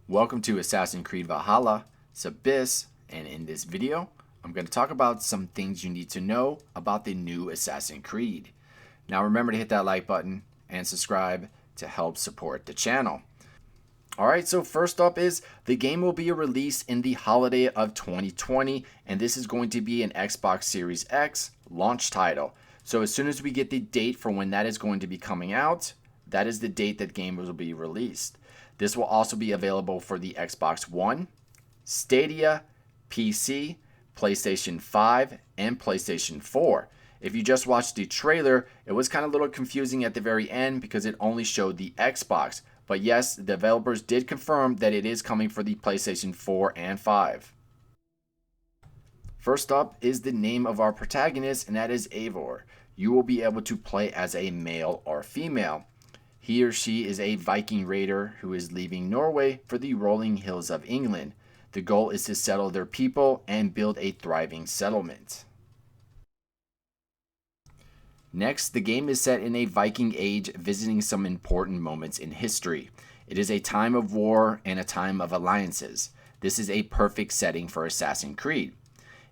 Welcome to Assassin's Creed Valhalla, it's Abyss, and in this video, I'm going to talk about some things you need to know about the new Assassin's Creed. Now remember to hit that like button and subscribe to help support the channel. Alright, so first up is the game will be released in the holiday of 2020, and this is going to be an Xbox Series X launch title. So as soon as we get the date for when that is going to be coming out, that is the date that game will be released. This will also be available for the Xbox One, Stadia, PC, PlayStation 5, and PlayStation 4. If you just watched the trailer, it was kind of a little confusing at the very end because it only showed the Xbox. But yes, the developers did confirm that it is coming for the PlayStation 4 and 5. First up is the name of our protagonist, and that is Eivor. You will be able to play as a male or female. He or she is a Viking raider who is leaving Norway for the rolling hills of England. The goal is to settle their people and build a thriving settlement. Next, the game is set in a Viking Age, visiting some important moments in history. It is a time of war and a time of alliances. This is a perfect setting for Assassin's Creed.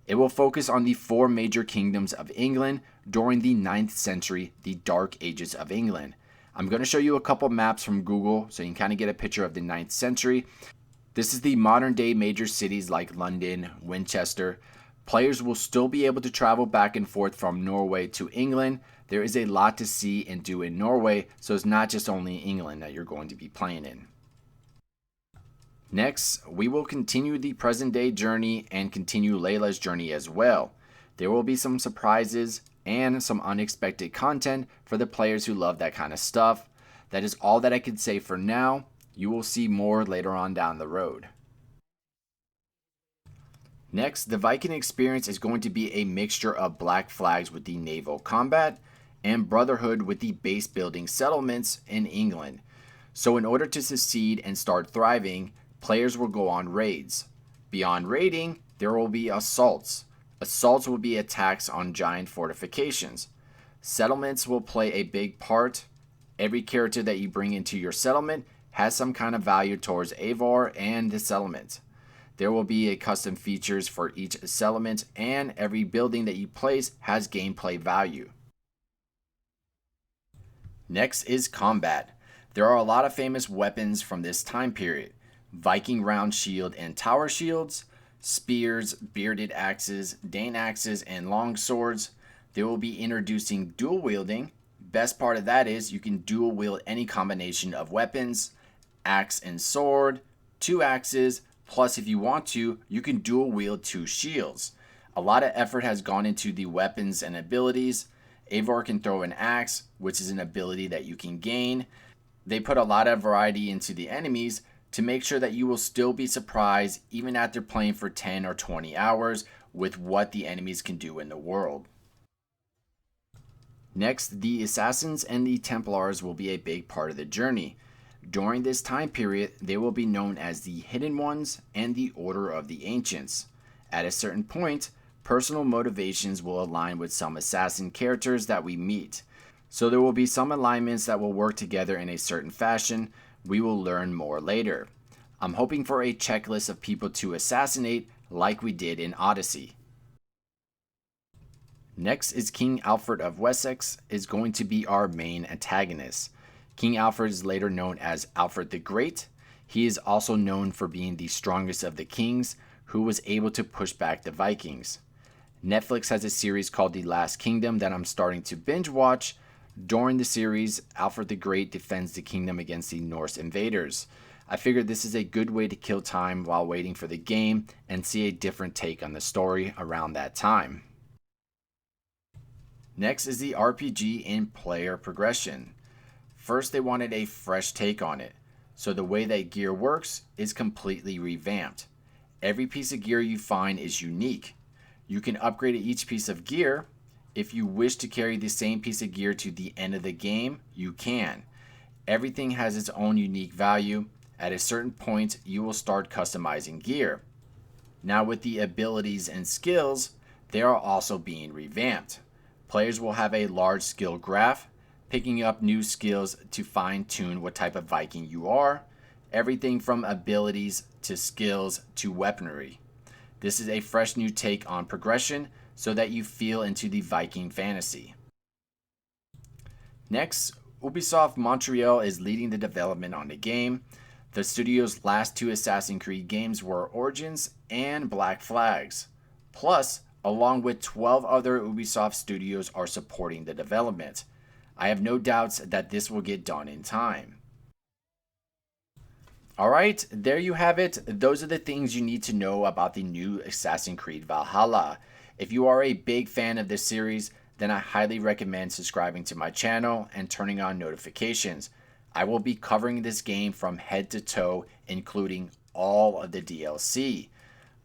It will focus on the four major kingdoms of England during the 9th century, the Dark Ages of England. I'm going to show you a couple maps from Google so you can kind of get a picture of the 9th century. This is the modern day major cities like London, Winchester. Players will still be able to travel back and forth from Norway to England. There is a lot to see and do in Norway, so it's not just only England that you're going to be playing in. Next, we will continue the present day journey and continue Layla's journey as well. There will be some surprises and some unexpected content for the players who love that kind of stuff. That is all that I can say for now. You will see more later on down the road. Next, the Viking experience is going to be a mixture of Blackflags with the naval combat and Brotherhood with the base building settlements in England. So in order to succeed and start thriving, players will go on raids. Beyond raiding, there will be assaults. Assaults will be attacks on giant fortifications. Settlements will play a big part. Every character that you bring into your settlement has some kind of value towards Eivor and the settlement. There will be a custom features for each settlement, and every building that you place has gameplay value. Next is combat. There are a lot of famous weapons from this time period. Viking round shield and tower shields, spears, bearded axes, Dane axes, and long swords. They will be introducing dual wielding. Best part of that is you can dual wield any combination of weapons, axe and sword, 2 axes, plus if you want to, you can dual wield 2 shields. A lot of effort has gone into the weapons and abilities. Eivor can throw an axe, which is an ability that you can gain. They put a lot of variety into the enemies to make sure that you will still be surprised even after playing for 10 or 20 hours with what the enemies can do in the world. Next, the Assassins and the Templars will be a big part of the journey. During this time period, they will be known as the Hidden Ones and the Order of the Ancients. At a certain point, personal motivations will align with some assassin characters that we meet. So there will be some alignments that will work together in a certain fashion. We will learn more later. I'm hoping for a checklist of people to assassinate like we did in Odyssey. Next is King Alfred of Wessex is going to be our main antagonist. King Alfred is later known as Alfred the Great. He is also known for being the strongest of the kings who was able to push back the Vikings. Netflix has a series called The Last Kingdom that I'm starting to binge watch. During the series, Alfred the Great defends the kingdom against the Norse invaders. I figured this is a good way to kill time while waiting for the game and see a different take on the story around that time. Next is the RPG in player progression. First, they wanted a fresh take on it, so the way that gear works is completely revamped. Every piece of gear you find is unique. You can upgrade each piece of gear. If you wish to carry the same piece of gear to the end of the game, you can. Everything has its own unique value. At a certain point, you will start customizing gear. Now with the abilities and skills, they are also being revamped. Players will have a large skill graph, picking up new skills to fine-tune what type of Viking you are. everything from abilities to skills to weaponry. This is a fresh new take on progression so that you feel into the Viking fantasy. Next, Ubisoft Montreal is leading the development on the game. The studio's last two Assassin's Creed games were Origins and Black Flags. Plus, along with 12 other Ubisoft studios are supporting the development. I have no doubts that this will get done in time. Alright, there you have it. Those are the things you need to know about the new Assassin's Creed Valhalla. If you are a big fan of this series, then I highly recommend subscribing to my channel and turning on notifications. I will be covering this game from head to toe, including all of the DLC.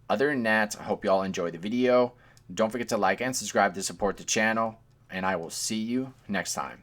Other than that, I hope you all enjoyed the video. Don't forget to like and subscribe to support the channel, and I will see you next time.